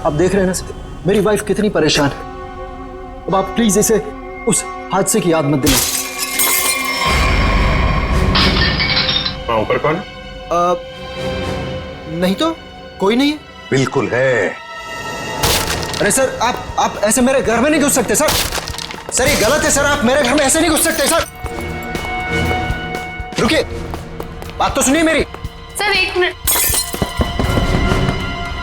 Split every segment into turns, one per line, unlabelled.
आप देख रहे हैं ना सर, मेरी वाइफ कितनी परेशान है। अब आप प्लीज इसे उस हादसे की याद मत दिलाएं।
वहाँ ऊपर कौन?
नहीं तो कोई नहीं है।
बिल्कुल है।
अरे सर, आप ऐसे मेरे घर में नहीं घुस सकते सर। सर ये गलत है सर, आप मेरे घर में ऐसे नहीं घुस सकते सर। रुकिए, बात तो सुनिए मेरी।
सर एक मिनट।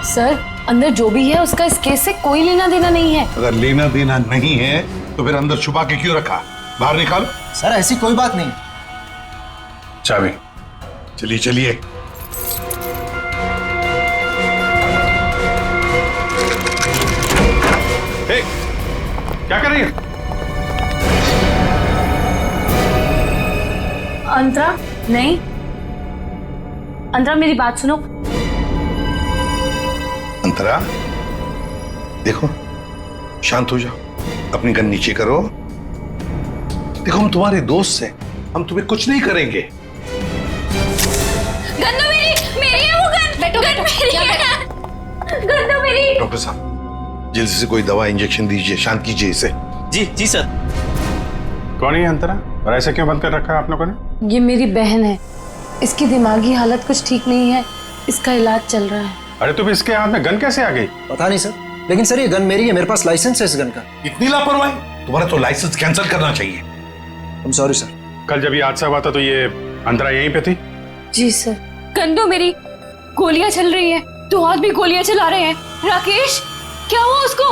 सर अंदर जो भी है उसका इस केस से कोई लेना देना नहीं है।
अगर लेना देना नहीं है तो फिर अंदर छुपा के क्यों रखा? बाहर निकालो।
सर ऐसी कोई बात नहीं।
चाबी। चलिए चलिए।
क्या कर रही है?
अंतरा नहीं, अंतरा मेरी बात सुनो।
अंतरा देखो, शांत हो जाओ, अपनी गन नीचे करो। देखो हम तुम्हारे दोस्त हैं, हम तुम्हें कुछ नहीं करेंगे।
गन तो मेरी है वो गन। गन मेरी है। गन तो मेरी।
डॉक्टर साहब जल्दी से कोई दवा इंजेक्शन दीजिए, शांत कीजिए इसे।
जी सर।
कौन है अंतरा और ऐसे क्यों बंद कर रखा है आप लोगों ने?
ये मेरी बहन है, इसकी दिमागी हालत कुछ ठीक नहीं है, इसका इलाज चल रहा है।
अरे तुम इसके हाथ में गन कैसे आ गई?
पता नहीं सर, लेकिन सर ये गन मेरी है, मेरे पास लाइसेंस है इस गन का।
इतनी लापरवाही? तुम्हारा तो लाइसेंस कैंसिल करना चाहिए।
आई एम सॉरी सर।
कल जब ये हादसा हुआ था तो ये अंतरा यहीं पे थी?
जी सर। गन तो मेरी, गोलियां चल रही हैं, दो हाथ भी गोलियां चला रहे हैं। राकेश क्या हुआ उसको?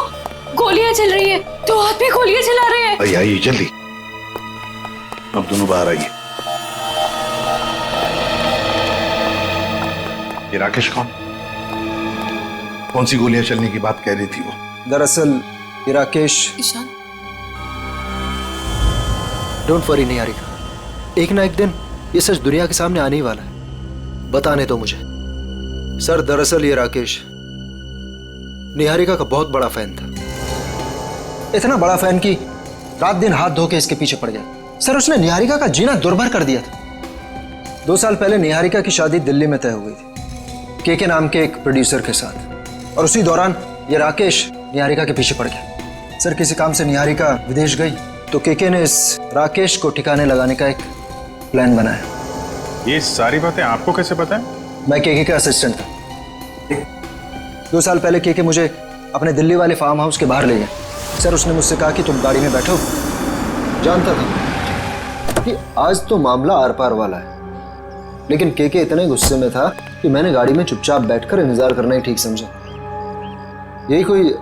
गोलियां चल रही हैं, दो हाथ भी गोलियां चला रहे हैं।
आइए जल्दी, अब दोनों बाहर आइए। ये राकेश कौन सी गोलियां चलने की बात कह रही थी वो?
दरअसल ये राकेश।
ईशान
डोंट वरी निहारिका, एक ना एक दिन ये सच दुनिया के सामने आने ही वाला है। बताने दो मुझे। सर दरअसल ये राकेश निहारिका का बहुत बड़ा फैन था, इतना बड़ा फैन कि रात दिन हाथ धो के इसके पीछे पड़ गया। सर उसने निहारिका का जीना दुर्भर कर दिया था। 2 साल पहले निहारिका की शादी दिल्ली में तय हो गई थी के नाम के एक प्रोड्यूसर के साथ, और उसी दौरान ये राकेश निहारिका के पीछे पड़ गया। सर किसी काम से निहारिका विदेश गई तो के ने इस राकेश को ठिकाने लगाने का एक प्लान बनाया।
ये सारी बातें आपको कैसे पता है?
मैं के का असिस्टेंट था। 2 साल पहले के मुझे अपने दिल्ली वाले फार्म हाउस के बाहर ले गया। सर उसने मुझसे कहा कि तुम गाड़ी में बैठो। जानता था कि आज तो मामला आर पार वाला है, लेकिन के इतने गुस्से में था कि मैंने गाड़ी में चुपचाप बैठकर इंतजार करना ही ठीक समझा। यही कोई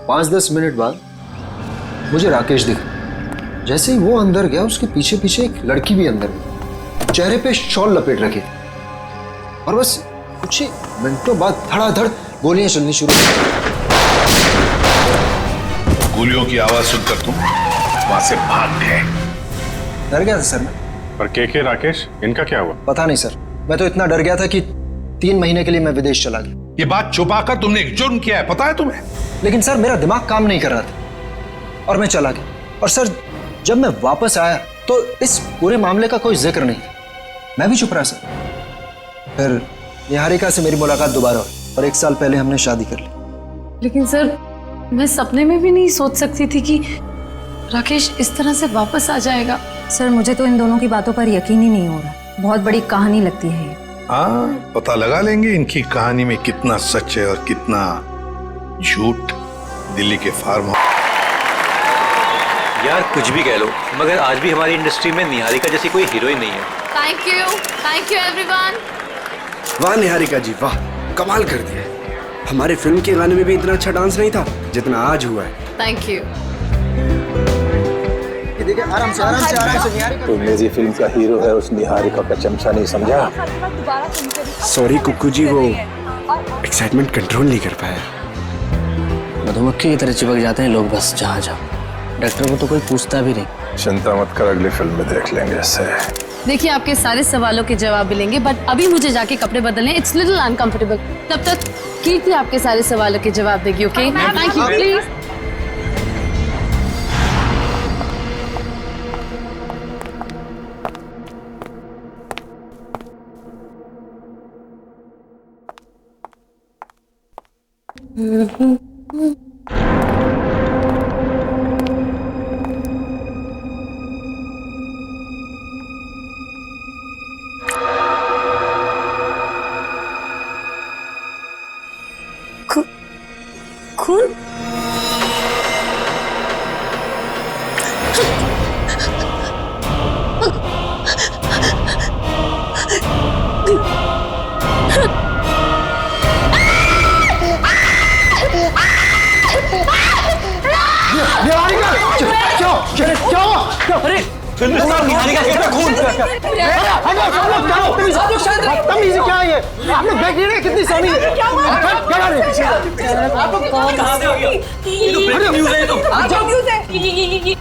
5-10 मिनट बाद मुझे राकेश दिखा। जैसे ही वो अंदर गया उसके पीछे पीछे एक लड़की भी अंदर गई, चेहरे पे शॉल लपेट रखी थी, और बस कुछ ही मिनटों बाद धड़ाधड़ गोलियां चलनी शुरू हो गई।
गोलियों की आवाज सुनकर तुम वहां से भाग गए।
डर गया था सर मैं।
पर के राकेश इनका क्या हुआ?
पता नहीं सर, मैं तो इतना डर गया था कि 3 महीने के लिए मैं विदेश चला गया।
ये बात छुपाकर तुमने एक जुर्म किया है, पता है तुम्हें?
लेकिन सर मेरा दिमाग काम नहीं कर रहा था और मैं चला गया। और सर जब मैं वापस आया तो इस पूरे मामले का कोई जिक्र नहीं था। मैं भी चुप रहा सर। फिर निहारिका से मेरी मुलाकात दोबारा हुई और 1 साल पहले हमने शादी कर ली।
लेकिन सर मैं सपने में भी नहीं सोच सकती थी कि राकेश इस तरह से वापस आ जाएगा।
सर मुझे तो इन दोनों की बातों पर यकीन ही नहीं हो रहा। बहुत बड़ी कहानी लगती है ये।
हाँ, पता लगा लेंगे इनकी कहानी में कितना सच है और कितना झूठ। दिल्ली के फार्म हाउस।
यार कुछ भी कह लो, मगर आज भी हमारी इंडस्ट्री में निहारिका जैसी कोई हीरोइन नहीं है।
Thank you everyone.
वाह निहारिका जी वाह, कमाल कर दिया। हमारे फिल्म के गाने में भी इतना अच्छा डांस नहीं था जितना आज हुआ है।
Thank you.
देखिए आराम से निहारिका।
तो मेरी फिल्म का हीरो है, उस निहारिका का चमचा नहीं समझा।
सॉरी कुक्कू जी, वो एक्साइटमेंट कंट्रोल नहीं कर पाया।
मधुमक्खी की तरह चिपक जाते हैं लोग बस जहाँ जाओ। डॉक्टर को तो कोई पूछता भी नहीं।
चिंता मत कर, अगली फिल्म में देख लेंगे इसे।
देखिए आपके सारे सवालों के जवाब मिलेंगे, बट अभी मुझे जाके कपड़े बदलने, इट्स लिटिल अनकंफर्टेबल। तब तक कीर्ति आपके सारे सवालों के जवाब देगी। Okay thank you please.
खून?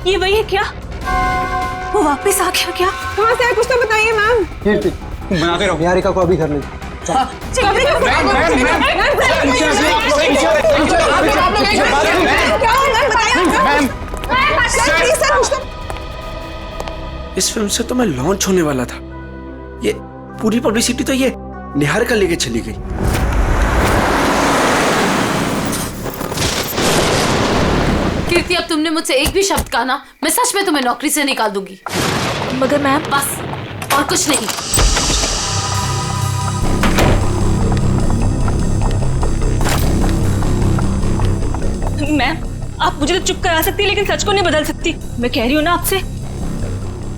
ये वही है क्या? वो वापस आ गया क्या?
कहाँ से है कुछ तो बताइए मैम।
कीर्ति बनाते रहो, निहारिका को अभी घर ले
इस फिल्म से तो मैं लॉन्च होने वाला था, ये पूरी पब्लिसिटी तो ये निहारिका लेके चली गई।
कीर्ति, अब तुमने मुझसे एक भी शब्द कहा ना, मैं सच में तुम्हें नौकरी से निकाल दूंगी। मगर मैम, बस और कुछ नहीं। मैम, आप मुझे तो चुप करा सकती है, लेकिन सच को नहीं बदल सकती। मैं कह रही हूँ ना आपसे,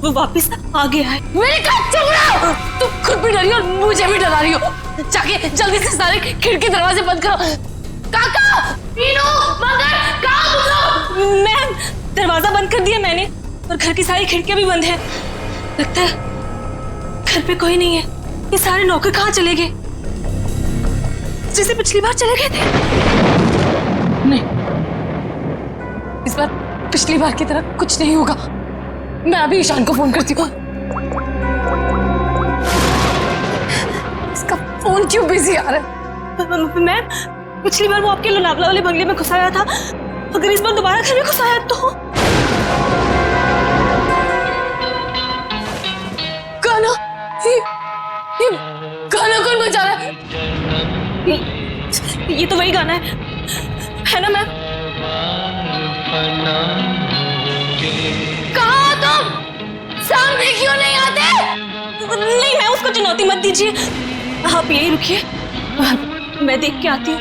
वो वापस आ गया है। मेरे कहा चुप रहो! तुम खुद भी डरी और मुझे भी डरा रही हो। जाके जल्दी से सारे खिड़की दरवाजे बंद करो। काका, मीनू, मगर, कहाँ तुम लोग? मैम, दरवाजा बंद कर दिया मैंने और घर की सारी खिड़कियां भी बंद है। लगता है घर पे कोई नहीं है। ये सारे नौकर कहाँ चले गए? जैसे पिछली बार चले गए थे। नहीं, इस बार पिछली बार की तरह कुछ नहीं होगा। मैं अभी ईशान को फोन करती हूँ। इसका फोन क्यों बिजी आ रहा है? मैम, पिछली बार वो आपके लोनावला वाले बंगले में घुसाया था, अगर इस बार दोबारा घर में घुसाया तो? गाना, ये गाना कौन बजा रहा है? ये तो वही गाना है ना मैम? कहाँ तुम? सामने क्यों नहीं आते? नहीं, मैं उसको चुनौती मत दीजिए, आप यही रुकिए, मैं देख के आती हूँ।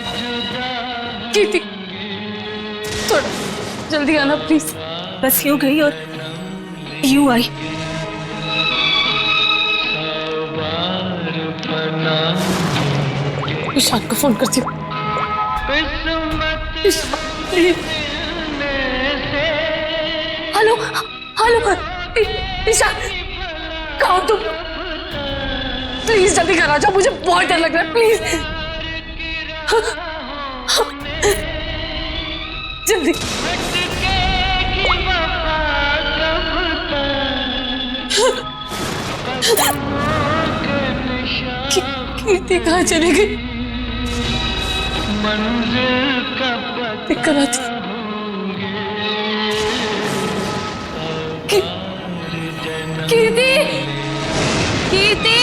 कीर्ति, थोड़ा जल्दी आना प्लीज। बस यूं गई और यूं आई। ईशान को फोन करती हूँ। हेलो हेलो, ईशान, कहाँ हो तुम? प्लीज जल्दी घर आ जाओ, मुझे बहुत डर लग रहा है, प्लीज जल्दी। कीर्ति कहाँ चली गई? दिक्कत आती। कीर्ति, कीर्ति,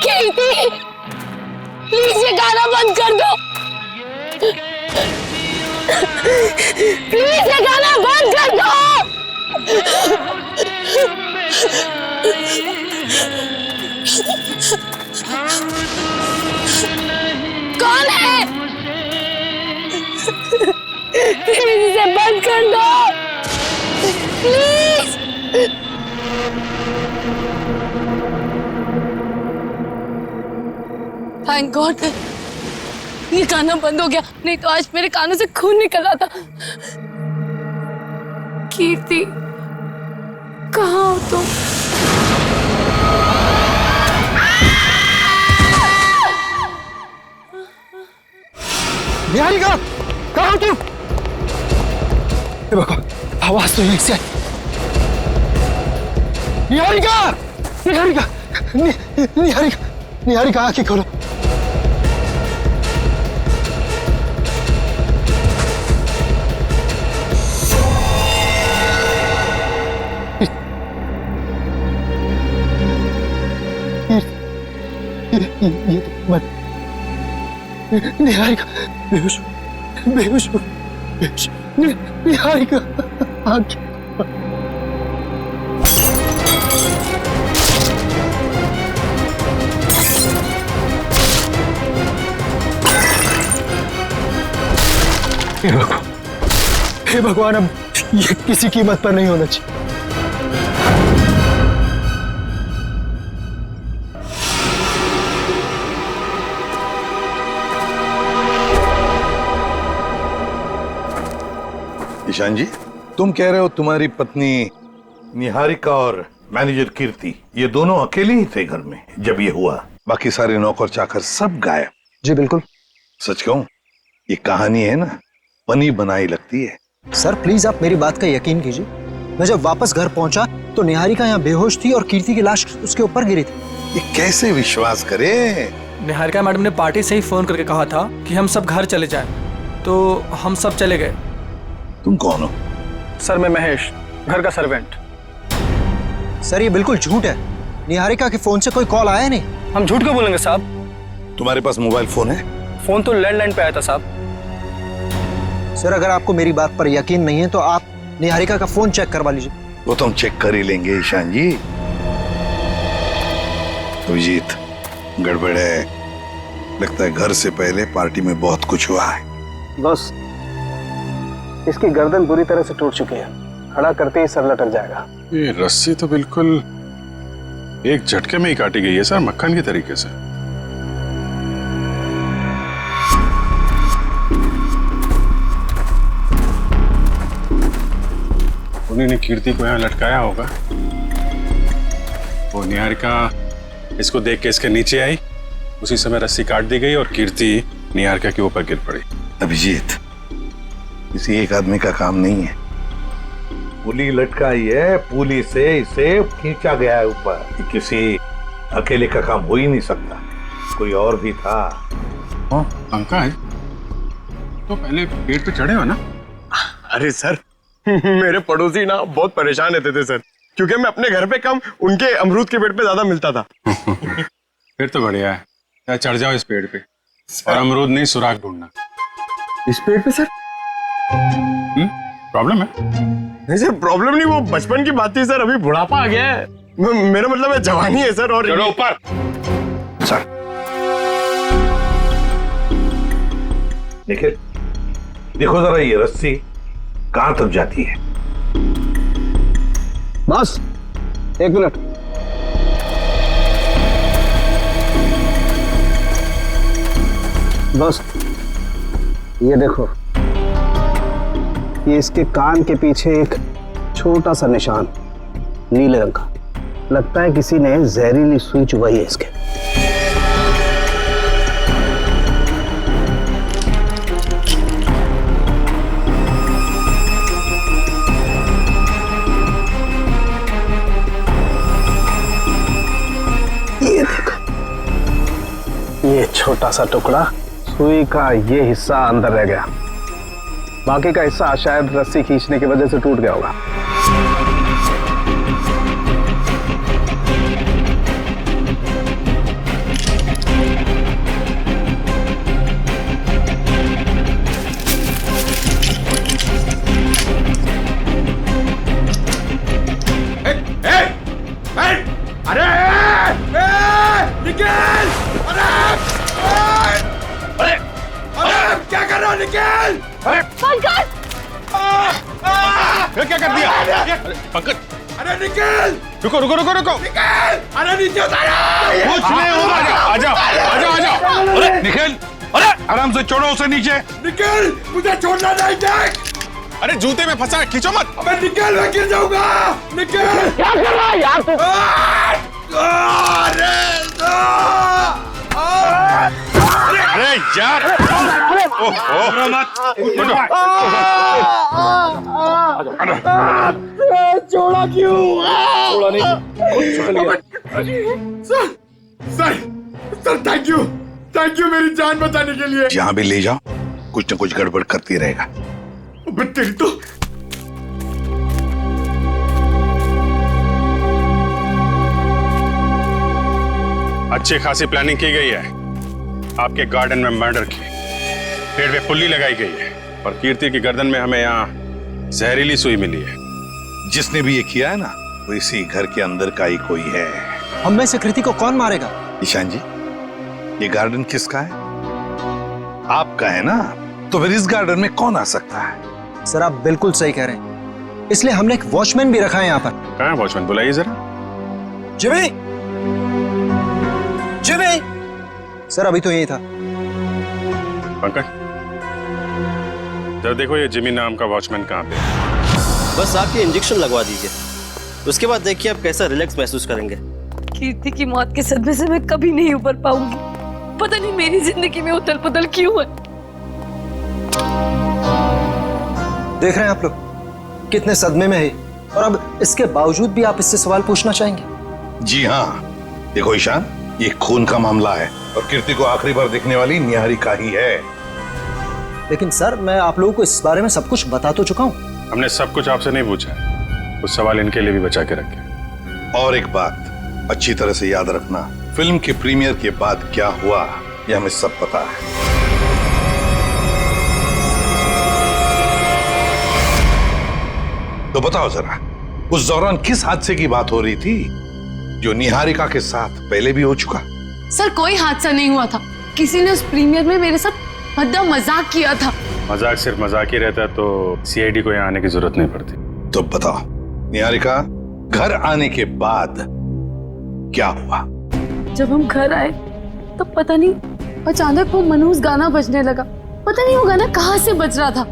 कीर्ति, प्लीज ये गाना बंद कर दो। प्लीज ये गाना बंद कर दो। कौन है? प्लीज इसे बंद कर दो, प्लीज। थैंक गॉड ये गाना बंद हो गया, नहीं तो आज मेरे कानों से खून निकल रहा था। कीर्ति, कहाँ हो तुम?
निहारिका, कहाँ हो तुम? देखो, आवाज तो यहीं से आई। निहारिका, निहारिका, निहारिका, निहारिका, आंखें खोलो। ये तो मैं निहारिका बेहोश बेहोश बेहोश निहारिका आंखें हे भगवान, अब ये किसी कीमत पर नहीं होना चाहिए।
ईशान जी, तुम कह रहे हो तुम्हारी पत्नी निहारिका और मैनेजर कीर्ति ये दोनों अकेले ही थे घर में जब ये हुआ? बाकी सारे नौकर चाकर सब गायब?
जी बिल्कुल।
सच कहूं, ये कहानी है ना, बनी बनाई लगती है।
सर प्लीज आप मेरी बात का यकीन कीजिए। मैं जब वापस घर पहुंचा तो निहारिका यहाँ बेहोश थी और कीर्ति की लाश उसके ऊपर गिरी थी।
ये कैसे विश्वास करे?
निहारिका मैडम ने पार्टी से ही फोन करके कहा था कि हम सब घर चले जाएं, तो हम सब चले गए।
तुम कौन हो?
सर मैं महेश, घर का सर्वेंट।
सर ये बिल्कुल झूठ है। निहारिका के फोन से कोई कॉल आया नहीं।
हम झूठ क्यों बोलेंगे साहब?
तुम्हारे पास मोबाइल फोन है?
फोन तो लैंडलाइन पे आया था साहब।
सर अगर आपको मेरी बात पर यकीन नहीं है तो आप निहारिका का फोन चेक करवा लीजिए।
वो तो हम चेक कर ही लेंगे ईशान जी। अभिजीत, गड़बड़ है। लगता है घर से पहले पार्टी में बहुत कुछ हुआ है।
बस इसकी गर्दन बुरी तरह से टूट चुकी है, खड़ा करते ही सर लटक जाएगा।
ये रस्सी तो बिल्कुल एक झटके में ही काटी गई है सर, मक्खन के तरीके से। उन्हीं ने कीर्ति को यहाँ लटकाया होगा। वो निहारिका इसको देख के इसके नीचे आई, उसी समय रस्सी काट दी गई और कीर्ति निहारिका के ऊपर गिर पड़ी।
अभिजीत, किसी एक आदमी का काम नहीं है। पुली लटकाई है, पुली से इसे खींचा गया है ऊपर। किसी अकेले का काम हो ही नहीं सकता, कोई और भी था।
पंकज, तो पहले पेड़ पे चढ़े हो ना?
अरे सर, मेरे पड़ोसी ना बहुत परेशान रहते थे सर, क्योंकि मैं अपने घर पे कम उनके अमरूद के पेड़ पे ज्यादा मिलता था।
फिर तो बढ़िया है, चढ़ जाओ इस पेड़ पे और अमरूद नहीं सुराग ढूंढना।
इस पेड़ पे सर?
प्रॉब्लम है?
नहीं सर, प्रॉब्लम नहीं, वो बचपन की बात थी सर, अभी बुढ़ापा आ गया है। मेरा मतलब है जवानी है सर। और
चलो ऊपर।
सर निखिल, देखो जरा ये रस्सी कहां तक जाती है।
बस 1 मिनट। बस ये देखो, ये इसके कान के पीछे एक छोटा सा निशान नीले रंग का, लगता है किसी ने जहरीली सुई चुभाई है इसके। ये देखो, ये छोटा सा टुकड़ा, सुई का ये हिस्सा अंदर रह गया, बाकी का हिस्सा शायद रस्सी खींचने की वजह से टूट गया होगा।
क्या कर रहा हो निकल?
पंकज!
क्या कर दिया? पंकज!
अरे निकल!
रुको रुको रुको रुको!
निकल! अरे नीचे उतारो!
कुछ नहीं होगा। आजाओ आजाओ आजाओ। अरे निखिल, अरे आराम से छोड़ो उसे नीचे।
निकल! मुझे छोड़ना नहीं, देख!
अरे जूते में फंसा है, खींचो मत।
अबे निकल, मैं गिर जाऊंगा! निकल!
क्या कर रहा है यार तू?
अरे यार,
छोड़ा क्यों?
थोड़ा नहीं,
सर थैंक यू मेरी जान बचाने के लिए।
जहां भी ले जाओ कुछ न कुछ गड़बड़ करती रहेगा।
तेरी तो
अच्छी खासी प्लानिंग की गई है। आपके गार्डन में मर्डर की, पेड़ पे पुल्ली लगाई गई है और कीर्ति की गर्दन में हमें यहाँ जहरीली सुई मिली है।
जिसने भी ये किया है ना, वो इसी घर के अंदर का ही कोई है।
हम में से कृति को कौन मारेगा?
ईशान जी, ये गार्डन किसका है? आपका है ना, तो फिर इस गार्डन में कौन आ सकता है?
सर आप बिल्कुल सही कह रहे हैं, इसलिए हमने एक वॉचमैन भी रखा है यहाँ पर।
कहाँ है वॉचमैन? बुलाइए जरा।
Jimmy, Jimmy. सर अभी तो यही था।
पंकज, जरा देखो ये जिमी नाम का वॉचमैन कहाँ पे है।
बस आप ये इंजेक्शन लगवा दीजिए, उसके बाद देखिए आप कैसा रिलैक्स महसूस करेंगे।
कीर्ति की मौत के सदमे से मैं कभी नहीं उबर पाऊंगी। पता नहीं मेरी जिंदगी में उथल पुथल क्यों है।
देख रहे हैं आप लोग कितने सदमे में है, और अब इसके बावजूद भी आप इससे सवाल पूछना चाहेंगे?
जी हाँ, देखो ईशान, ये खून का मामला है और कीर्ति को आखिरी बार देखने वाली निहारिका ही है।
लेकिन सर मैं आप लोगों को इस बारे में सब कुछ बता तो चुका हूँ।
हमने सब कुछ आपसे नहीं पूछा है, कुछ सवाल इनके लिए भी बचा के रखे।
और एक बात अच्छी तरह से याद रखना, फिल्म के प्रीमियर के बाद क्या हुआ ये हमें सब पता है। तो बताओ जरा, उस दौरान किस हादसे की बात हो रही थी जो निहारिका के साथ पहले भी हो चुका?
सर कोई हादसा नहीं हुआ था, किसी ने उस प्रीमियर में मेरे साथ भद्दा मजाक किया था।
मजाक सिर्फ मजाक ही रहता तो सीआईडी को यहाँ आने की जरूरत नहीं पड़ती।
तो बताओ निहारिका, घर आने के बाद क्या हुआ?
जब हम घर आए तो पता नहीं अचानक वो मनहूस गाना बजने लगा। पता नहीं वो गाना कहाँ से बज रहा था।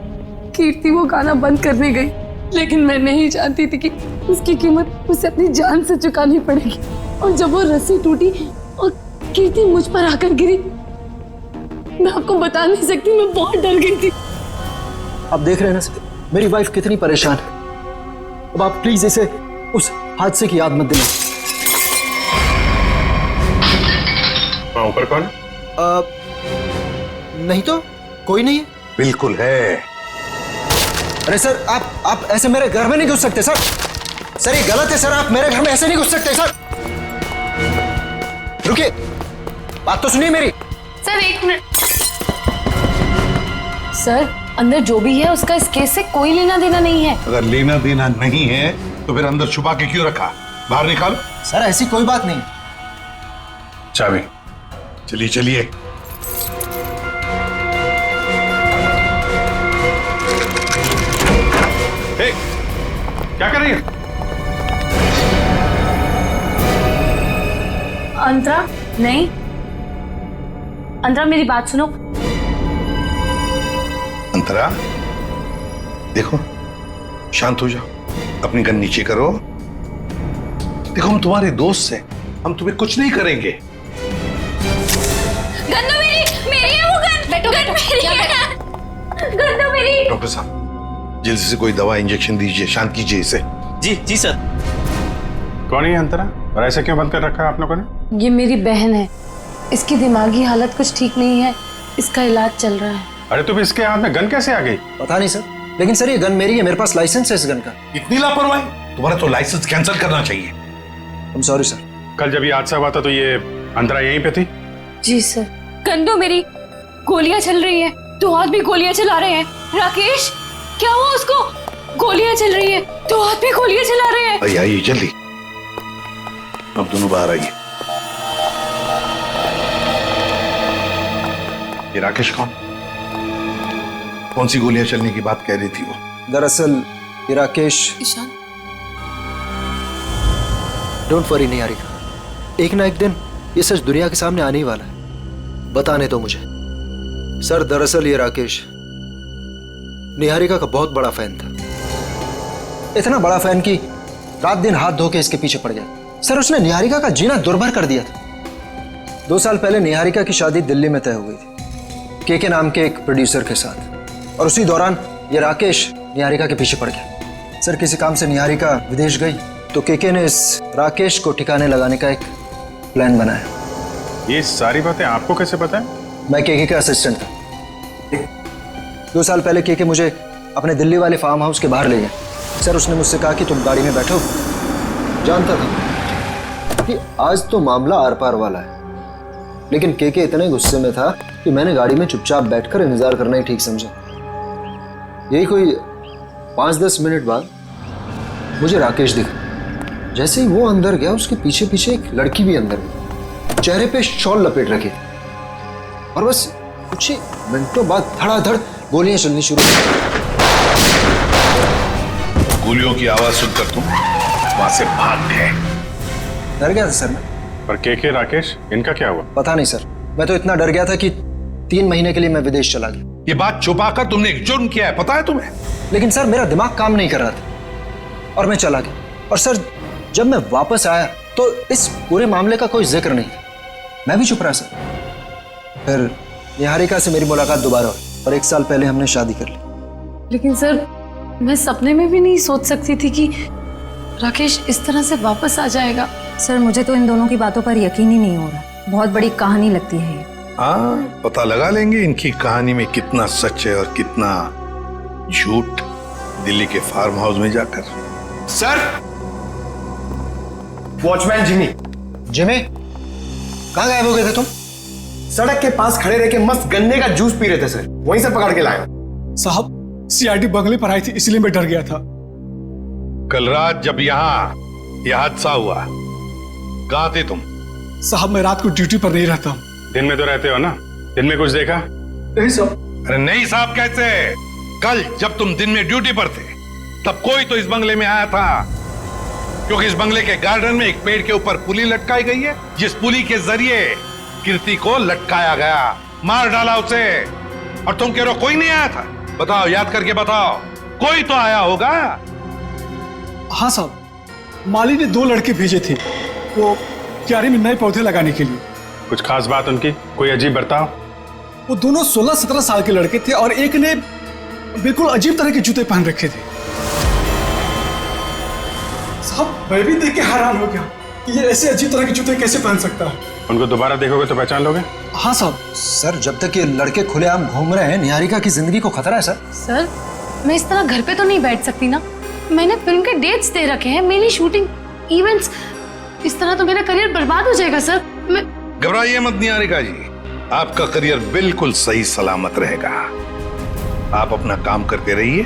कीर्ति वो गाना बंद करने गई, लेकिन मैं नहीं जानती थी कि उसकी कीमत उसे अपनी जान से चुकानी पड़ेगी। और जब वो रस्सी टूटी और कीर्ति मुझ पर आकर गिरी, मैं आपको बता नहीं सकती, मैं बहुत डर गई थी।
आप देख रहे हैं ना सर, मेरी वाइफ कितनी परेशान है। अब आप प्लीज इसे उस हादसे की याद मत दिलाएं।
वहाँ ऊपर कौन?
नहीं तो कोई नहीं है।
बिल्कुल है।
अरे सर आप ऐसे मेरे घर में नहीं घुस सकते सर। सर ये गलत है सर, आप मेरे घर में ऐसे नहीं घुस सकते सर। रुकिए, बात तो सुनिए मेरी।
सर एक मिनट। सर अंदर जो भी है उसका इस केस से कोई लेना देना नहीं है।
अगर लेना देना नहीं है तो फिर अंदर छुपा के क्यों रखा? बाहर निकालो।
सर ऐसी कोई बात नहीं।
चाबी। चलिए चलिए।
क्या कर रही है?
अंतरा नहीं, अंतरा मेरी बात सुनो।
अंतरा देखो, शांत हो जाओ, अपनी गन नीचे करो। देखो हम तुम्हारे दोस्त हैं, हम तुम्हें कुछ नहीं करेंगे।
गन तो मेरी है वो गन। बैठो गन मेरी है। गन तो मेरी।
डॉक्टर साहब जल्दी से कोई दवा इंजेक्शन दीजिए, शांत कीजिए इसे।
जी जी सर।
कौन है अंतरा और ऐसे क्यों बंद कर रखा है आप लोगों ने?
ये मेरी बहन है, इसकी दिमागी हालत कुछ ठीक नहीं है, इसका इलाज चल रहा है।
अरे तो इसके हाथ में गन कैसे आ गई?
पता नहीं सर, लेकिन सर ये गन मेरी है, मेरे पास लाइसेंस है इस गन का।
इतनी लापरवाही? तुम्हारा तो लाइसेंस कैंसिल करना चाहिए।
I'm sorry sir.
कल जब ये हादसा हुआ था तो ये अंतरा यहीं पे थी?
जी सर। गन तो मेरी, गोलियां चल रही है, दो हाथ भी गोलियां चला रहे हैं। राकेश क्या हुआ उसको? गोलियां चल रही है, दो हाथ भी गोलियां चला रहे हैं।
आइए आइए जल्दी, अब दोनों बाहर आइए। ये राकेश कौन सी गोलियां चलने की बात कह रही थी वो?
दरअसल ये राकेश।
ईशान
डोंट वरी निहारिका, एक ना एक दिन ये सच दुनिया के सामने आने ही वाला है। बताने दो मुझे। सर दरअसल ये राकेश निहारिका का बहुत बड़ा फैन था, इतना बड़ा फैन कि रात दिन हाथ धो के इसके पीछे पड़ गया। सर उसने निहारिका का जीना दुर्भर कर दिया था। 2 साल पहले निहारिका की शादी दिल्ली में तय हो गई थी केके नाम के एक प्रोड्यूसर के साथ, और उसी दौरान ये राकेश निहारिका के पीछे पड़ गया। सर किसी काम से निहारिका विदेश गई तो केके ने इस राकेश को ठिकाने लगाने का एक प्लान बनाया।
ये सारी बातें आपको कैसे पता है?
मैं केके का असिस्टेंट था। 2 साल पहले केके मुझे अपने दिल्ली वाले फार्म हाउस के बाहर ले गया। सर उसने मुझसे कहा कि तुम गाड़ी में बैठो। जानता था कि आज तो मामला आर पार वाला है, लेकिन केके इतने गुस्से में था कि मैंने गाड़ी में चुपचाप बैठकर इंतजार करना ही ठीक समझा। यही कोई 5-10 मिनट बाद मुझे राकेश दिखा। जैसे ही वो अंदर गया, उसके पीछे पीछे एक लड़की भी अंदर गई, चेहरे पे शॉल लपेट रखी और बस कुछ ही मिनटों बाद धड़ाधड़ गोलियां चलनी शुरू हुई।
गोलियों की आवाज सुनकर तुम वहां से भाग गए।
डर गया था सर मैं।
पर केके राकेश इनका क्या हुआ?
पता नहीं सर, मैं तो इतना डर गया था कि 3 महीने के लिए मैं विदेश चला गया।
ये बात छुपाकर तुमने एक जुर्म किया है, पता है तुम्हें?
लेकिन सर मेरा दिमाग काम नहीं कर रहा था और मैं चला गया। और सर जब मैं वापस आया तो इस पूरे मामले का कोई जिक्र नहीं था। मैं भी चुप रहा सर। फिर निहारिका से मेरी मुलाकात दोबारा हुई और 1 साल पहले हमने शादी कर ली।
लेकिन सर मैं सपने में भी नहीं सोच सकती थी कि राकेश इस तरह से वापस आ जाएगा।
सर मुझे तो इन दोनों की बातों पर यकीन ही नहीं हो रहा। बहुत बड़ी कहानी लगती है ये।
हाँ, पता लगा लेंगे इनकी कहानी में कितना सच है और कितना झूठ दिल्ली के फार्म हाउस में जाकर।
Sir, watchman Jimmy.
जिमी, कहाँ गायब हो गए थे तुम?
सड़क के पास खड़े रह के मस्त गन्ने का जूस पी रहे थे सर, वहीं से पकड़ के लाया।
साहब सीआईडी बंगले पर आई थी, इसलिए मैं डर गया था।
कल रात जब यहाँ यह हादसा हुआ, कहाँ थे तुम?
साहब मैं रात को ड्यूटी पर नहीं रहता हूँ।
दिन में तो रहते हो ना? दिन में कुछ देखा?
नहीं साहब।
अरे नहीं साहब कैसे? कल जब तुम दिन में ड्यूटी पर थे तब कोई तो इस बंगले में आया था, क्योंकि इस बंगले के गार्डन में एक पेड़ के ऊपर पुली लटकाई गई है, जिस पुली के जरिए कीर्ति को लटकाया गया, मार डाला उसे। और तुम कह रहे हो कोई नहीं आया था? बताओ, याद करके बताओ, कोई तो आया होगा।
हाँ साहब, माली ने 2 लड़के भेजे थे वो क्यारी में नए पौधे लगाने के लिए।
कुछ खास बात उनकी? कोई अजीब बर्ताव?
वो दोनों 16-17 साल के लड़के थे और एक ने बिल्कुल अजीब तरह के जूते पहन रखे थे। साहब मैं भी देख के हैरान हो गया कि ये ऐसे अजीब तरह के जूते कैसे पहन सकता है।
उनको दोबारा देखोगे तो पहचान लोगे?
हाँ साहब।
सर जब तक ये लड़के खुलेआम घूम रहे हैं, निहारिका की जिंदगी को खतरा है सर।
सर मैं इस तरह घर पे तो नहीं बैठ सकती ना। मैंने फिल्म के डेट्स दे रखे हैं, मेरी शूटिंग, इवेंट्स। इस तरह तो मेरा करियर बर्बाद हो जाएगा सर। मैं
घबराइए मत निहारिका जी, आपका करियर बिल्कुल सही सलामत रहेगा। आप अपना काम करते रहिए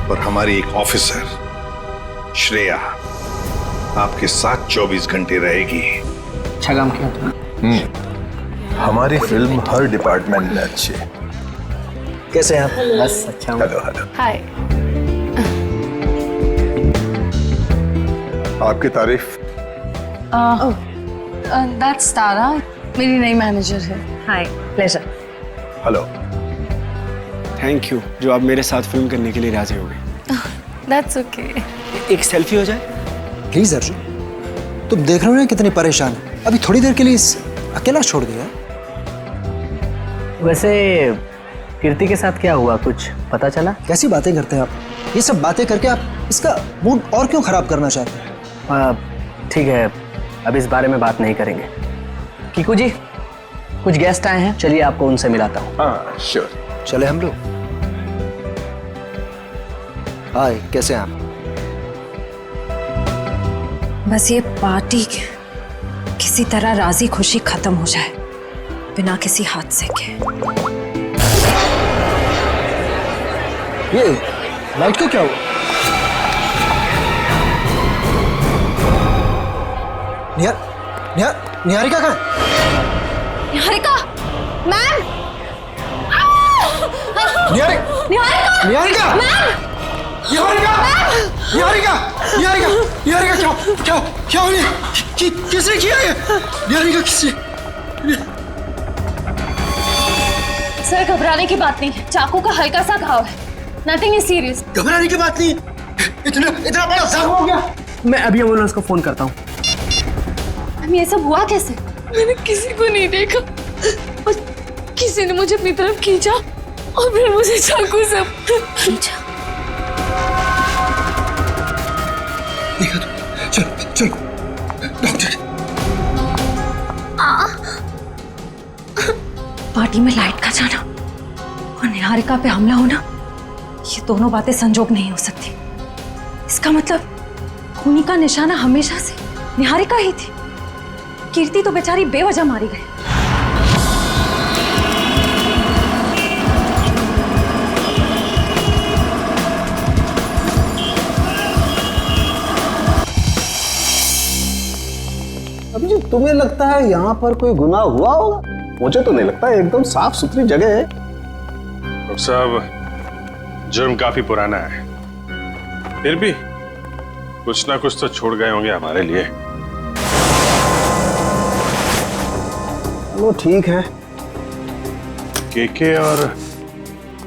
और हमारी एक ऑफिसर श्रेया आपके साथ 24 घंटे रहेगी।
अच्छा काम किया तुमने।
हमारी फिल्म हर डिपार्टमेंट में अच्छी है। कैसे हैं आप?
बस अच्छा हूँ।
Hello hello.
हाय।
आपकी तारीफ।
दैट्स तारा, मेरी नई मैनेजर है।
Hi, pleasure.
Hello.
Thank you जो आप मेरे साथ फिल्म करने के लिए राजी हो गए।
That's okay.
एक सेल्फी हो जाए?
प्लीज अर्जुन, तुम देख रहे हो ना कितनी परेशान है। अभी थोड़ी देर के लिए अकेला छोड़ दिया।
वैसे कीर्ति के साथ क्या हुआ, कुछ पता चला?
कैसी बातें करते हैं आप? ये सब बातें करके आप इसका मूड और क्यों खराब करना चाहते हैं?
ठीक है, अब इस बारे में बात नहीं करेंगे। कीकू जी, कुछ गेस्ट आए हैं, चलिए आपको उनसे मिलाता हूँ।
हाँ श्योर।
चले हम लोग। हाय, कैसे हैं आप?
बस ये पार्टी किसी तरह राजी खुशी खत्म हो जाए बिना किसी हादसे के।
ये लाइट को क्या हुआ? निहारिका कहाँ?
निहारिका मैम।
निहारिका
निहारिका
निहारिका निहारिका निहारिका निहारिका निहारिका क्या क्या क्या हो गया? किसने किया ये? निहारिका किसने?
सर घबराने की बात नहीं, चाकू का हल्का सा घाव है, नथिंग इज सीरियस।
घबराने की बात नहीं, इतना बड़ा जख्म हो गया।
मैं अभी एम्बुलेंस को फोन करता हूँ।
ये सब हुआ कैसे? मैंने किसी को नहीं देखा और किसी ने मुझे अपनी तरफ खींचा और फिर मुझे चाकू से खींचा।
देखा तो? चलो चलो डॉक्टर।
पार्टी में लाइट का जाना और निहारिका पे हमला होना, ये दोनों बातें संजोग नहीं हो सकती। इसका मतलब खूनी का निशाना हमेशा से निहारिका ही थी। कीर्ति तो बेचारी बेवजह मारी गई।
अभिजीत, तुम्हें लगता है यहाँ पर कोई गुनाह हुआ होगा? मुझे तो नहीं लगता, एकदम साफ सुथरी जगह है।
डॉक्टर साहब, जुर्म काफी पुराना है, फिर भी कुछ ना कुछ तो छोड़ गए होंगे हमारे लिए।
वो ठीक है।
केके और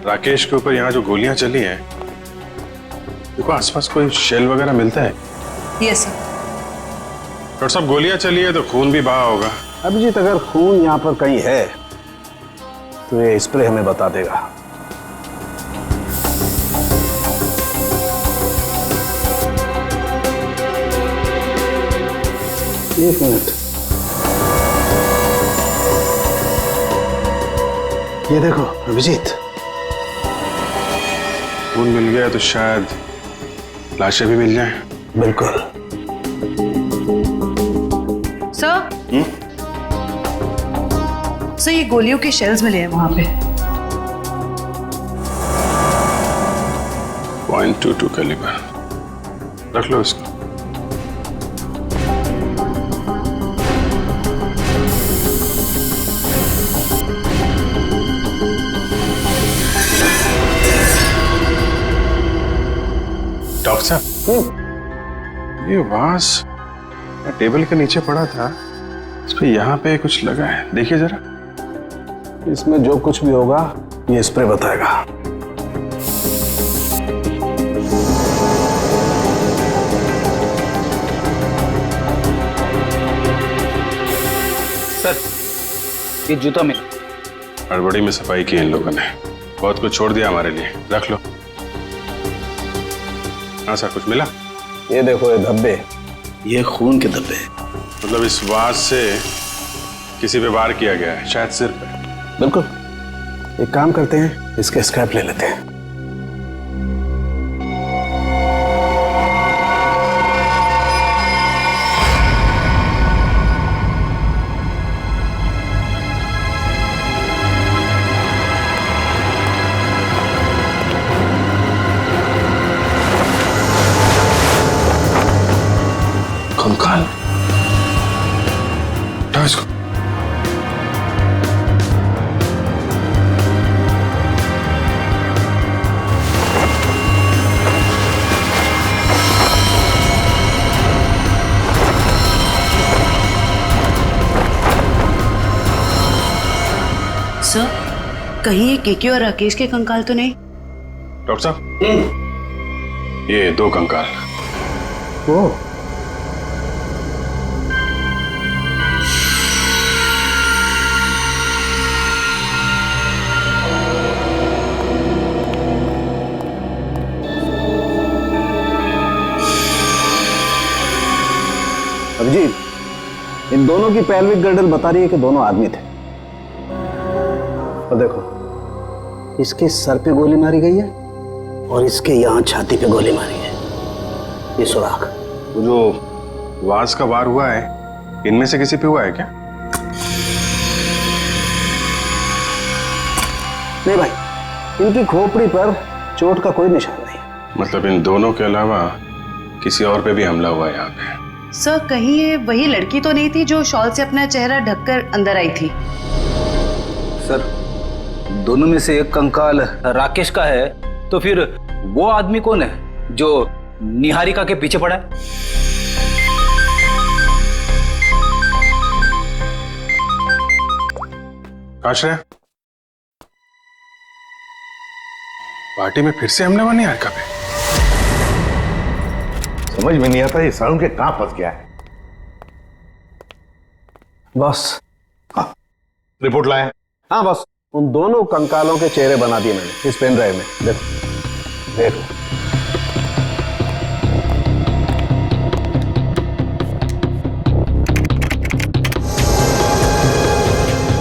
राकेश के ऊपर यहाँ जो गोलियां चली हैं, देखो आसपास कोई शेल वगैरह मिलता है?
Yes sir.
डॉक्टर साहब, गोलियां चली है तो खून भी बहा होगा।
अभिजीत, अगर खून यहाँ पर कहीं है तो ये स्प्रे हमें बता देगा। एक मिनट, ये देखो अभिजीत,
खून मिल गया तो शायद लाशें भी मिल जाएं।
बिल्कुल।
सर, सर ये गोलियों के शेल्स मिले हैं वहां पे।
.22 कैलिबर, रख लो इसको। डॉक्टर साहब, ये वास टेबल के नीचे पड़ा था, इस पे यहाँ पे कुछ लगा है, देखिए जरा।
इसमें जो कुछ भी होगा ये स्प्रे बताएगा।
सर, ये जूता में
हड़बड़ी में सफाई की इन लोगों ने, बहुत कुछ छोड़ दिया हमारे लिए, रख लो। हाँ सर, कुछ मिला?
ये देखो, ये धब्बे, ये खून के धब्बे।
मतलब इस वास से किसी पे वार किया गया है, शायद सिर पे।
बिल्कुल। एक काम करते हैं, इसके स्क्रैप ले लेते हैं।
कंकाल, उठाओ इसको।
सर, कहीं ये केके और राकेश के कंकाल तो नहीं?
डॉक्टर साहब, ये 2 कंकाल।
ओ, अभिजीत, इन दोनों की पैल्विक गर्डल बता रही है कि दोनों आदमी थे। और देखो, इसके सर पे गोली मारी गई है और इसके यहां छाती पे गोली मारी है, ये सुराख।
वो जो वास का वार हुआ है, इनमें से किसी पे हुआ है क्या?
नहीं भाई, इनकी खोपड़ी पर चोट का कोई निशान नहीं।
मतलब इन दोनों के अलावा किसी और पे भी हमला हुआ है यहाँ पे?
सर, कहीं ये वही लड़की तो नहीं थी जो शॉल से अपना चेहरा ढककर अंदर आई थी?
सर, दोनों में से एक कंकाल राकेश का है, तो फिर वो आदमी कौन है जो निहारिका के पीछे पड़ा है?
आश्रय, पार्टी में फिर से हमला हुआ निहारिका पे?
समझ में नहीं आता ये साउंड के कहां फंस गया है।
बॉस।
हाँ, रिपोर्ट लाए?
हाँ बॉस, उन दोनों कंकालों के चेहरे बना दिए मैंने इस पेन ड्राइव में। देखो देखो।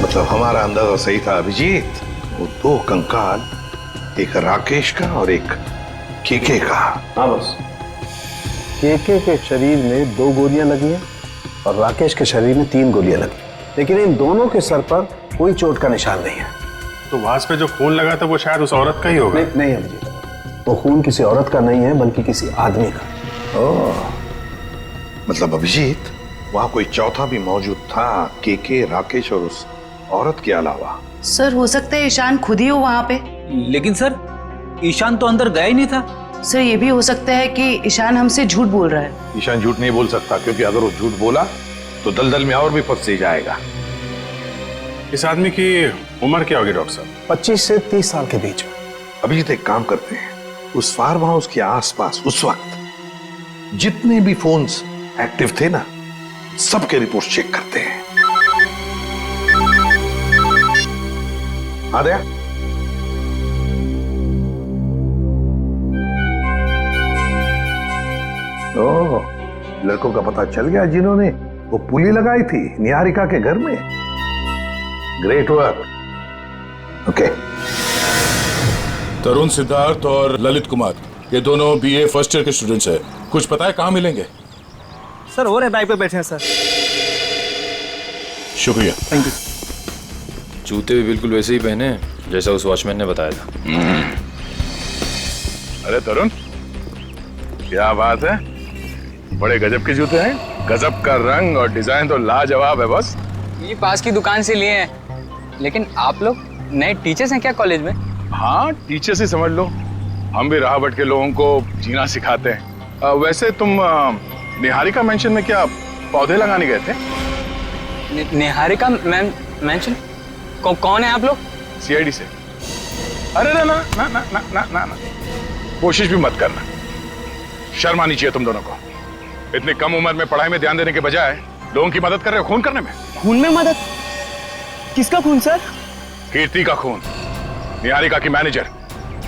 मतलब हमारा अंदाजा सही था अभिजीत, वो 2 कंकाल, एक राकेश का और एक केके का।
हाँ बॉस, केके के शरीर में 2 गोलियां लगी हैं और राकेश के शरीर में 3 गोलियां लगी, लेकिन इन दोनों के सर पर कोई चोट का निशान नहीं है।
तो वास पे जो खून लगा था वो शायद उस औरत का ही होगा।
नहीं अभिजीत, वो खून किसी औरत का नहीं है बल्कि किसी आदमी का।
ओह, मतलब अभिजीत वहां कोई चौथा भी मौजूद था, केके, राकेश और उस औरत के अलावा।
सर हो सकता है ईशान खुद ही हो वहाँ पे।
लेकिन सर ईशान तो अंदर गया ही नहीं था।
सर ये भी हो सकता है कि ईशान हमसे झूठ बोल रहा है।
ईशान झूठ नहीं बोल सकता, क्योंकि अगर वो झूठ बोला तो दलदल में और भी फंस जाएगा।
इस आदमी की उम्र क्या होगी डॉक्टर साहब?
25 से 30 साल के बीच में।
अभिजीत एक काम करते हैं, उस फार्म हाउस के आसपास उस वक्त जितने भी फोन्स एक्टिव थे ना, सबके रिपोर्ट चेक करते हैं। आ गया? ओह, लड़कों का पता चल गया जिन्होंने वो पुली लगाई थी निहारिका के घर में। Great work. ओके।
तरुण, सिद्धार्थ और ललित कुमार, ये दोनों बीए फर्स्ट ईयर के स्टूडेंट्स हैं। कुछ पता है कहाँ मिलेंगे?
सर हो रहे बाइक पे बैठे हैं सर।
शुक्रिया।
Thank you.
जूते भी बिल्कुल वैसे ही पहने हैं जैसा उस वॉचमैन ने बताया था।
अरे तरुण, क्या बात है, बड़े गजब के जूते हैं। गजब का रंग और डिजाइन तो लाजवाब है बॉस।
ये पास की दुकान से लिए हैं। लेकिन आप लोग नए टीचर्स हैं क्या कॉलेज में?
हाँ, टीचर्स ही समझ लो। हम भी राह भटके लोगों को जीना सिखाते हैं। वैसे तुम निहारिका मेंशन में क्या पौधे लगाने गए थे?
निहारिका मेंशन? कौन है आप लोग?
सीआईडी से। अरे ना ना ना ना ना ना ना ना, कोशिश भी मत करना। शर्म आनी चाहिए तुम दोनों को। इतनी कम उम्र में पढ़ाई में ध्यान देने के बजाय लोगों की मदद कर रहे हो खून करने में।
खून में मदद? किसका खून सर?
कीर्ति का खून, निहारिका की मैनेजर।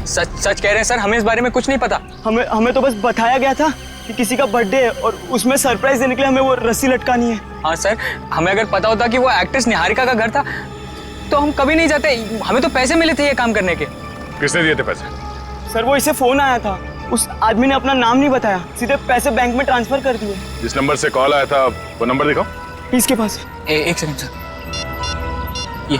सच कह रहे हैं सर, हमें इस बारे में कुछ नहीं पता। हमें तो बस बताया गया था कि किसी का बर्थडे है और उसमें सरप्राइज देने के लिए हमें वो रस्सी लटकानी है। हाँ सर, हमें अगर पता होता कि वो एक्ट्रेस निहारिका का घर था तो हम कभी नहीं जाते। हमें तो पैसे मिले थे ये काम करने के।
किसने दिए थे पैसे?
सर वो इसे फोन आया था, उस आदमी ने अपना नाम नहीं बताया, सीधे पैसे बैंक में ट्रांसफर कर दिए।
जिस नंबर से कॉल आया था वो नंबर दिखाओ।
इसके पास। एक सेकंड सर, ये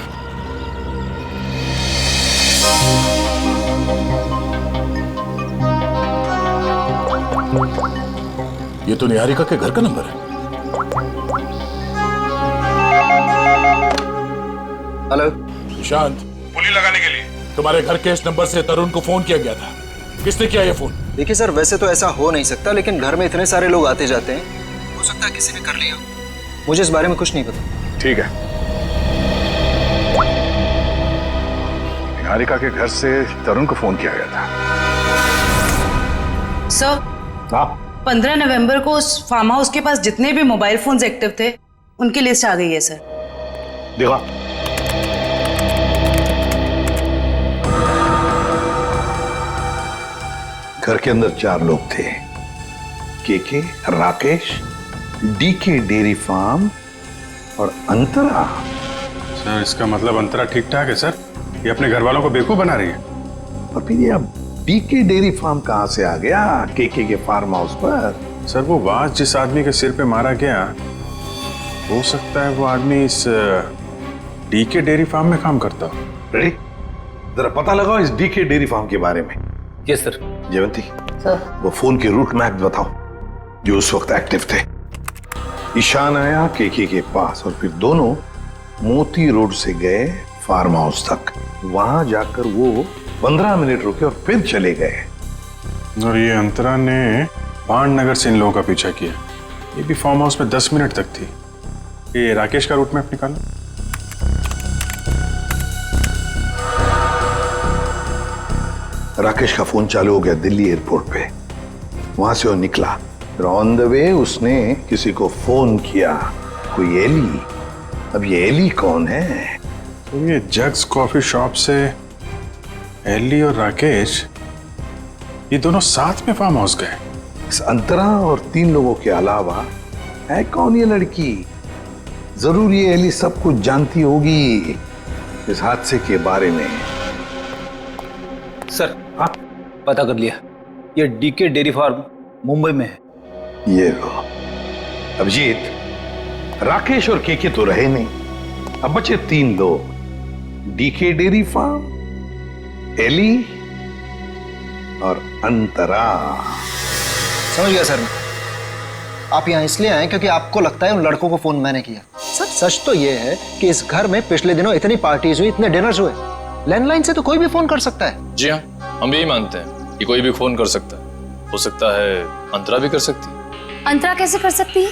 ये तो निहारिका के घर का नंबर है।
हेलो
निशांत, पुली लगाने के लिए तुम्हारे घर के इस नंबर से तरुण को फोन किया गया था। किसने किया ये फोन?
देखिए सर, वैसे तो ऐसा हो नहीं सकता, लेकिन घर में इतने सारे लोग आते जाते हैं, हो सकता है किसी ने कर लिया। मुझे इस बारे में कुछ नहीं पता।
ठीक है, निहारिका के घर से तरुण को फोन किया गया था।
सर, 15 नवंबर को उस फार्म हाउस के पास जितने भी मोबाइल फोन्स एक्टिव थे उनकी लिस्ट आ गई है सर।
देखा, घर के अंदर 4 लोग थे, KK, Rakesh, DK dairy farm और अंतरा।
सर इसका मतलब अंतरा ठीक ठाक है सर, ये अपने घर वालों को बेवकूफ बना रही है।
और फिर ये अब डीके डेयरी फार्म कहां से आ गया केके के फार्म हाउस पर?
सर वो वास जिस आदमी के सिर पे मारा गया, हो सकता है वो आदमी इस डीके डेयरी फार्म में काम करता हो।
रेडी, जरा पता लगाओ इस डीके डेयरी फार्म के बारे में।
Yes sir.
जयवंती
सर,
वो फोन के रूट मैप बताओ जो उस वक्त एक्टिव थे। ईशान आया केके के पास और फिर दोनों मोती रोड से गए फार्म हाउस तक। वहां जाकर वो 15 मिनट रुके और फिर चले गए।
और ये अंतरा ने पांडनगर से इन लोगों का पीछा किया। ये भी फार्म हाउस में 10 मिनट तक थी। ये राकेश का रूट मैप निकालो।
राकेश का फोन चालू हो गया दिल्ली एयरपोर्ट पे। वहां से वो निकला, फिर ऑन द वे उसने किसी को फोन किया, कोई एली। अब ये एली कौन है?
तो ये जग्स कॉफी शॉप से एली और राकेश, ये दोनों साथ में फार्म हाउस गए।
इस अंतरा और 3 लोगों के अलावा है कौन ये लड़की? जरूर ये एली सब कुछ जानती होगी इस हादसे के बारे में।
सर, हाँ पता कर लिया, ये डीके डेयरी फार्म मुंबई में है।
ये लो अभिजीत, राकेश और केके तो रहे नहीं, अब बचे 3 लोग, डीके डेयरी फार्म, एली और अंतरा।
समझ गया सर मैं। आप यहाँ इसलिए आए क्योंकि आपको लगता है उन लड़कों को फोन मैंने किया। सर सच तो ये है कि इस घर में पिछले दिनों इतनी पार्टीज हुई, इतने डिनर्स हुए, लैंडलाइन से तो कोई भी फोन कर सकता है।
जी हाँ, हम भी यही मानते हैं कि कोई भी फोन कर सकता है। हो सकता है अंतरा भी कर सकती है।
अंतरा कैसे कर सकती है?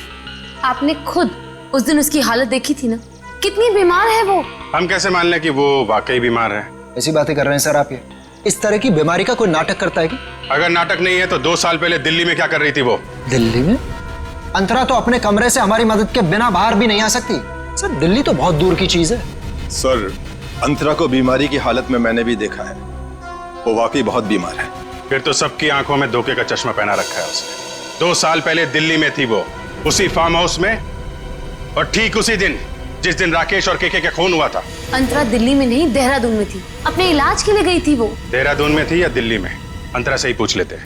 आपने खुद उस दिन उसकी हालत देखी थी ना, कितनी बीमार है वो।
हम कैसे मान लें कि वो वाकई बीमार है?
ऐसी बातें कर रहे हैं सर आप। ये इस तरह की बीमारी का कोई नाटक करता है कि?
अगर नाटक नहीं है तो 2 साल पहले दिल्ली में क्या कर रही थी वो?
दिल्ली में? अंतरा तो अपने कमरे से हमारी मदद के बिना बाहर भी नहीं आ सकती। सर दिल्ली तो बहुत दूर की चीज है।
सर अंतरा को बीमारी की हालत में मैंने भी देखा है, वो वाकई बहुत बीमार है।
फिर तो सबकी आंखों में धोखे का चश्मा पहना रखा है उसने। 2 साल पहले दिल्ली में थी वो, उसी फार्म हाउस में, और ठीक उसी दिन जिस दिन राकेश और केके का खून हुआ था।
अंतरा दिल्ली में नहीं, देहरादून में थी, अपने इलाज के लिए गई थी वो।
देहरादून में थी या दिल्ली में? अंतरा से ही पूछ लेते हैं।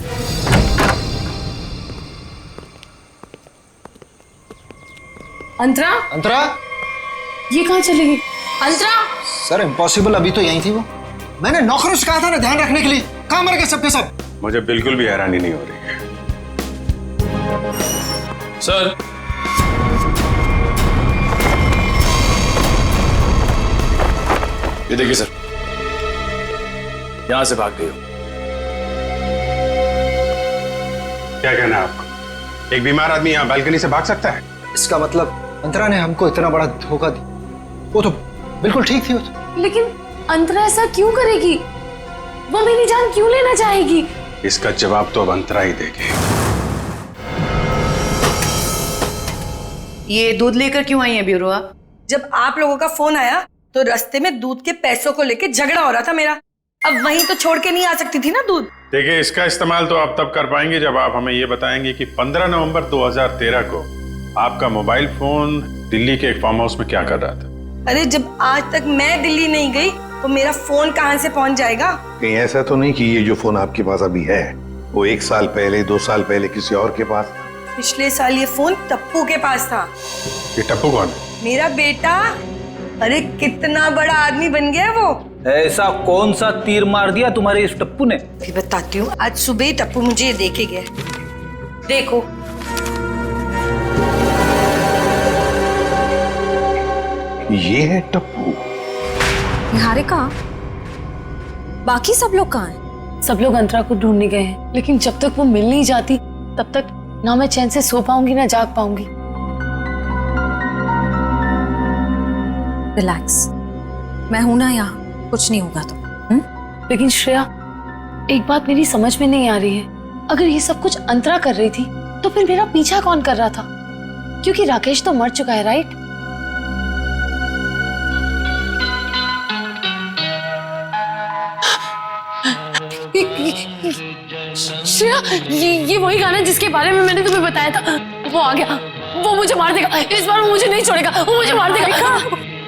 अंतरा?
अंतरा?
ये कहाँ चली गई?
अंतरा?
सर इम्पॉसिबल, अभी तो यहीं थी वो। मैंने नौकरों से कहा था ना ध्यान रखने के लिए, कहाँ मर गए सबके सब?
मुझे बिल्कुल भी हैरानी नहीं हो रही है।
सर ये देखिए सर, यहां से भाग गई हो।
क्या कहना है आपको? एक बीमार आदमी यहाँ बालकनी से भाग सकता है?
इसका मतलब अंतरा ने हमको इतना बड़ा धोखा दिया। वो तो बिल्कुल ठीक थी वो तो।
लेकिन अंतरा ऐसा क्यों करेगी? वो मेरी जान क्यों लेना चाहेगी?
इसका जवाब तो अब अंतरा ही देगी।
ये दूध लेकर क्यों आई है ब्यूरोआ?
जब आप लोगों का फोन आया तो रास्ते में दूध के पैसों को लेके झगड़ा हो रहा था मेरा। अब वहीं तो छोड़ के नहीं आ सकती थी ना दूध।
देखिए, इसका इस्तेमाल तो आप तब कर पाएंगे जब आप हमें ये बताएंगे कि 15 नवंबर 2013 को आपका मोबाइल फोन दिल्ली के एक फार्म हाउस में क्या कर रहा था।
अरे जब आज तक मैं दिल्ली नहीं गई तो मेरा फोन कहाँ से पहुंच जाएगा?
कहीं ऐसा तो नहीं कि ये जो फोन आपके पास अभी है वो 1 साल पहले 2 साल पहले किसी और के पास था?
पिछले साल ये फोन टप्पू के पास था।
ये टप्पू कौन है?
मेरा बेटा। अरे कितना बड़ा आदमी बन गया वो।
ऐसा कौन सा तीर मार दिया तुम्हारे इस टप्पू ने?
भी बताती हूँ। आज सुबह ही टप्पू मुझे ये देखे गया। देखो
ये है टप्पू।
निहारिका, बाकी सब लोग कहाँ हैं?
सब लोग अंतरा को ढूंढने गए हैं, लेकिन जब तक वो मिल नहीं जाती तब तक ना मैं चैन से सो पाऊंगी ना जाग पाऊंगी।
रिलैक्स, मैं हूं ना यहाँ, कुछ नहीं होगा तो।
लेकिन श्रेया, एक बात मेरी समझ में नहीं आ रही है। अगर ये सब कुछ अंतरा कर रही थी तो फिर मेरा पीछा कौन कर रहा था? क्योंकि राकेश तो मर चुका है, राइट? श्रेया, ये वही गाना जिसके बारे में मैंने तुम्हें बताया था। वो आ गया, वो मुझे मार देगा। इस बार वो मुझे नहीं छोड़ेगा, वो मुझे मार देगा।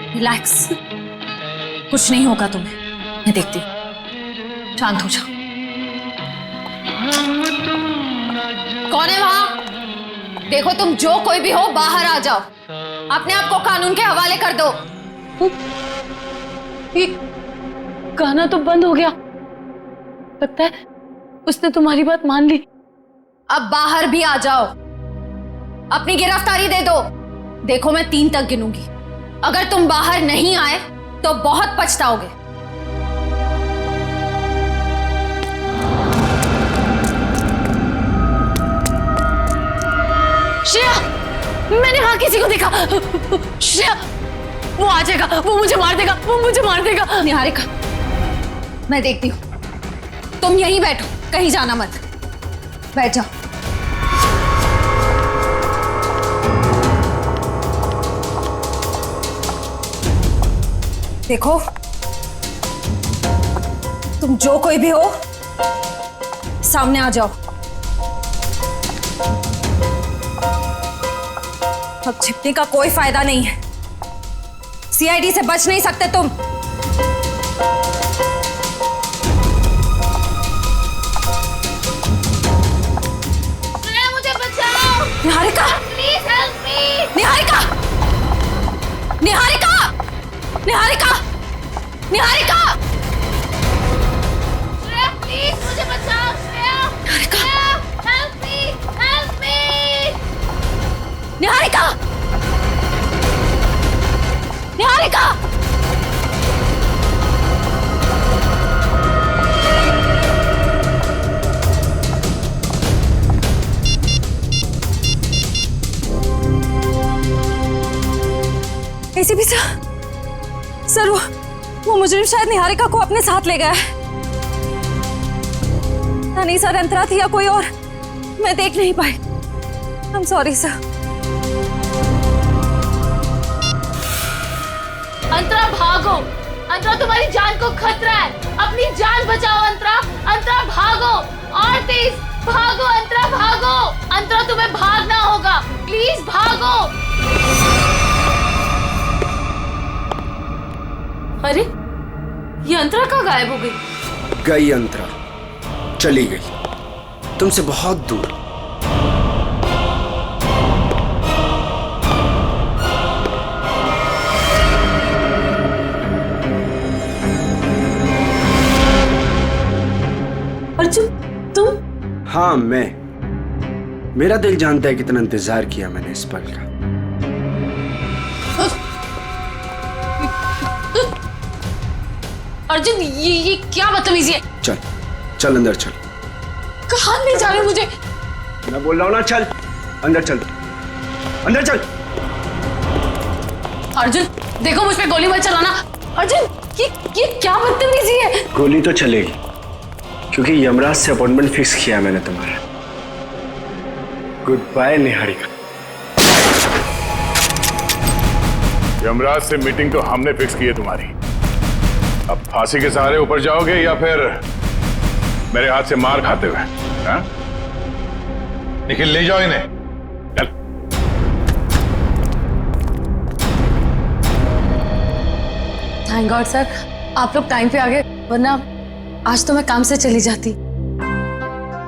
रिलैक्स, कुछ नहीं होगा तुम्हें, मैं देखती हूँ। शांत हो जाओ।
कौन है वहां? देखो तुम जो कोई भी हो, बाहर आ जाओ। अपने आप को कानून के हवाले कर दो।
ये गाना तो बंद हो गया। लगता है उसने तुम्हारी बात मान ली।
अब बाहर भी आ जाओ, अपनी गिरफ्तारी दे दो। देखो मैं 3 तक गिनूंगी, अगर तुम बाहर नहीं आए तो बहुत पछताओगे।
श्रेया, मैंने वहां किसी को देखा। श्रेया, वो आ जाएगा, वो मुझे मार देगा, वो मुझे मार देगा।
निहारिका, मैं देखती हूँ। तुम यहीं बैठो, कहीं जाना मत। बैठ जाओ। देखो, तुम जो कोई भी हो, सामने आ जाओ। अब छिपने का कोई फायदा नहीं है। सीआईडी से बच नहीं सकते तुम।
मुझे बचाओ।
Niharika,
please help me.
Niharika, Niharika! Niharika! Niharika! Shreya, please मुझे बचाओ। Shreya! Niharika! Help me! Help me! Niharika! Niharika!
ACP sir, वो मुजरिम शायद निहारिका को अपने साथ ले गया है। नहीं सर, अंतरा थी या कोई और, मैं देख नहीं पाई। I am sorry sir.
Antara भागो! अंतरा, तुम्हारी जान को खतरा है, अपनी जान बचाओ अंतरा! अंतरा भागो! और तेज भागो अंतरा, भागो! अंतरा, तुम्हें भागना होगा, प्लीज भागो! अरे, ये अंतरा कहाँ गायब हो गई?
गई अंतरा, चली गई तुमसे बहुत दूर।
अर्जुन, तुम?
हाँ, मैं। मेरा दिल जानता है कितना इंतजार किया मैंने इस पल का।
अर्जुन, ये क्या बदतमीजी है?
चल चल अंदर चल।
कहाँ ले जा रहे हो मुझे?
मैं बोल रहा हूँ ना, चल अंदर चल, अंदर चल।
अर्जुन, देखो मुझ पे गोली मत चलाना। अर्जुन, ये क्या बदतमीजी है?
गोली तो चलेगी, क्योंकि यमराज से अपॉइंटमेंट फिक्स किया मैंने तुम्हारा। Good bye Niharika.
यमराज से मीटिंग तो हमने फिक्स की है तुम्हारी। अब फांसी के सहारे ऊपर जाओगे या फिर मेरे हाथ से मार खाते हुए? हाँ? निखिल, ले जाओ इन्हें। चल।
थैंक गॉड सर, आप लोग टाइम पे आ गए, वरना आज तो मैं काम से चली जाती।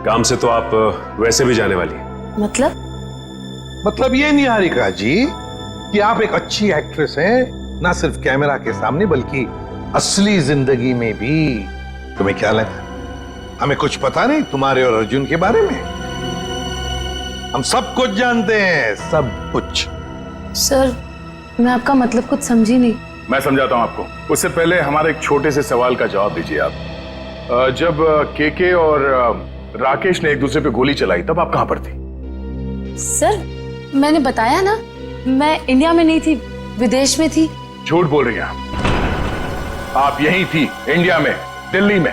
काम से तो आप वैसे भी जाने वाली हैं।
मतलब ये निहारिका जी कि आप एक अच्छी एक्ट्रेस हैं, ना सिर्फ कैमरा के सामने बल्कि असली जिंदगी में भी। तुम्हें क्या लगा हमें कुछ पता नहीं तुम्हारे और अर्जुन के बारे में? हम सब कुछ जानते हैं, सब कुछ।
सर, मैं आपका मतलब कुछ समझी नहीं।
मैं समझाता हूं आपको। उससे पहले हमारे एक छोटे से सवाल का जवाब दीजिए आप। जब केके और राकेश ने एक दूसरे पे गोली चलाई तब आप कहां पर थी?
सर, मैंने बताया ना, मैं इंडिया में नहीं थी, विदेश में थी।
झूठ बोल रही हैं आप यहीं थी, इंडिया में, दिल्ली में।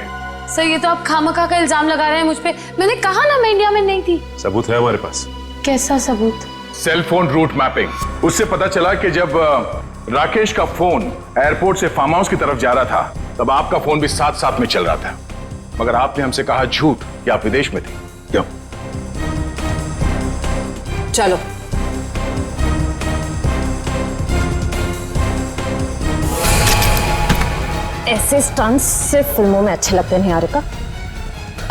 सर, ये तो आप खामखा का इल्जाम लगा रहे हैं मुझ पे। मैंने कहा ना मैं इंडिया में नहीं थी।
सबूत है हमारे पास।
कैसा सबूत?
Cell phone route mapping. उससे पता चला कि जब राकेश का फोन एयरपोर्ट से फार्म हाउस की तरफ जा रहा था तब आपका फोन भी साथ साथ में चल रहा था, मगर आपने हमसे कहा झूठ कि आप विदेश में थे। क्यों?
चलो। ऐसे स्टंट्स सिर्फ फिल्मों में अच्छे लगते हैं निहारिका।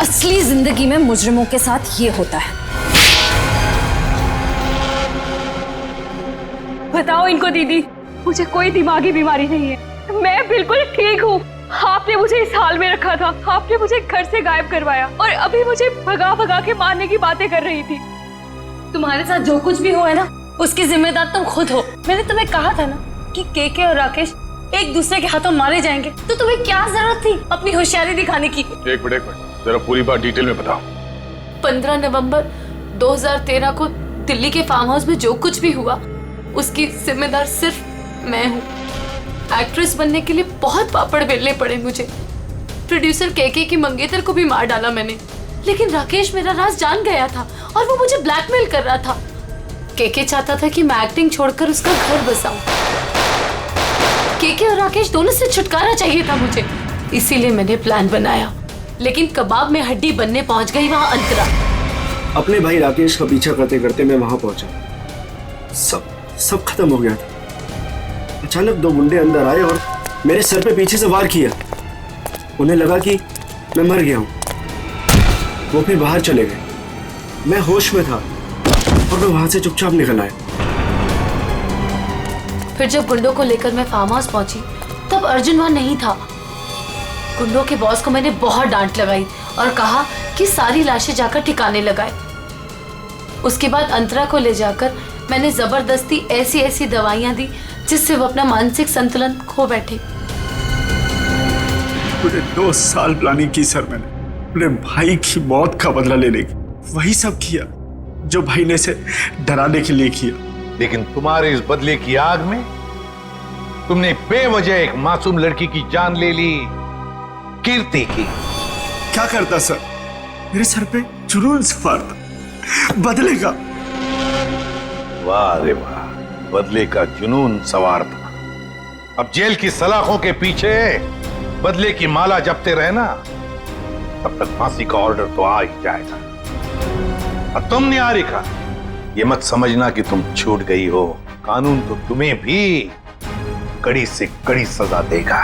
असली जिंदगी में मुजरिमों के साथ ये होता है।
बताओ इनको दीदी, मुझे कोई दिमागी बीमारी नहीं है, मैं बिल्कुल ठीक हूँ। आपने मुझे इस हाल में रखा था, आपने मुझे घर से गायब करवाया और अभी मुझे भगा भगा के मारने की बातें कर रही थी।
तुम्हारे साथ जो कुछ भी हुआ है ना, उसकी जिम्मेदार तुम खुद हो। मैंने तुम्हें कहा था ना कि केके और राकेश एक दूसरे के हाथों मारे जाएंगे, तो तुम्हें क्या जरूरत थी अपनी होशियारी दिखाने की?
एक मिनट, जरा पूरी बात डिटेल में बताओ।
15 नवंबर 2013 को दिल्ली के फार्म हाउस में जो कुछ भी हुआ उसकी जिम्मेदार सिर्फ मैं हूँ। एक्ट्रेस बनने के लिए बहुत पापड़ बेलने पड़े मुझे। प्रोड्यूसर केके की मंगेतर को भी मार डाला मैंने, लेकिन राकेश मेरा राज जान गया था और वो मुझे ब्लैकमेल कर रहा था। केके चाहता था कि मैं एक्टिंग छोड़कर उसका घर बसाऊं। केके और राकेश दोनों से छुटकारा चाहिए था मुझे, इसीलिए मैंने प्लान बनाया। लेकिन कबाब में हड्डी बनने पहुंच गई वहां अंतरा।
अपने भाई राकेश का पीछा करते करते मैं वहां पहुंचा, सब खत्म हो गया था। अचानक दो गुंडे अंदर आए और मेरे सर पे पीछे से वार किया। उन्हें लगा कि मैं मर गया हूं। वो फिर बाहर चले गए। मैं होश में था और मैं वहां से चुपचाप निकल आया।
फिर जब गुंडों को लेकर मैं फार्म हाउस पहुंची तब अर्जुन वहां नहीं था। गुंडों के बॉस को मैंने बहुत डांट लगाई और कहा कि सारी लाशें जाकर ठिकाने लगाए। उसके बाद अंतरा को ले जाकर मैंने जबरदस्ती ऐसी ऐसी दवाइयां दी जिससे वो अपना मानसिक संतुलन खो बैठे।
पूरे 2 साल प्लानिंग की सर मैंने अपने भाई की मौत का बदला लेने की। वही सब किया जो भाई ने से डराने के लिए किया।
लेकिन तुम्हारे इस बदले की आग में तुमने बेवजह एक मासूम लड़की की जान ले ली, कीर्ति की।
क्या करता सर? मेरे सर पे जुनून सवार था बदले का।
वाह रे वाह, बदले का जुनून सवार था। अब जेल की सलाखों के पीछे बदले की माला जपते रहे ना, तब तक फांसी का ऑर्डर तो आ ही जाएगा। और तुम निहारिका, ये मत समझना कि तुम छूट गई हो। कानून तो तुम्हें भी कड़ी से कड़ी सजा देगा।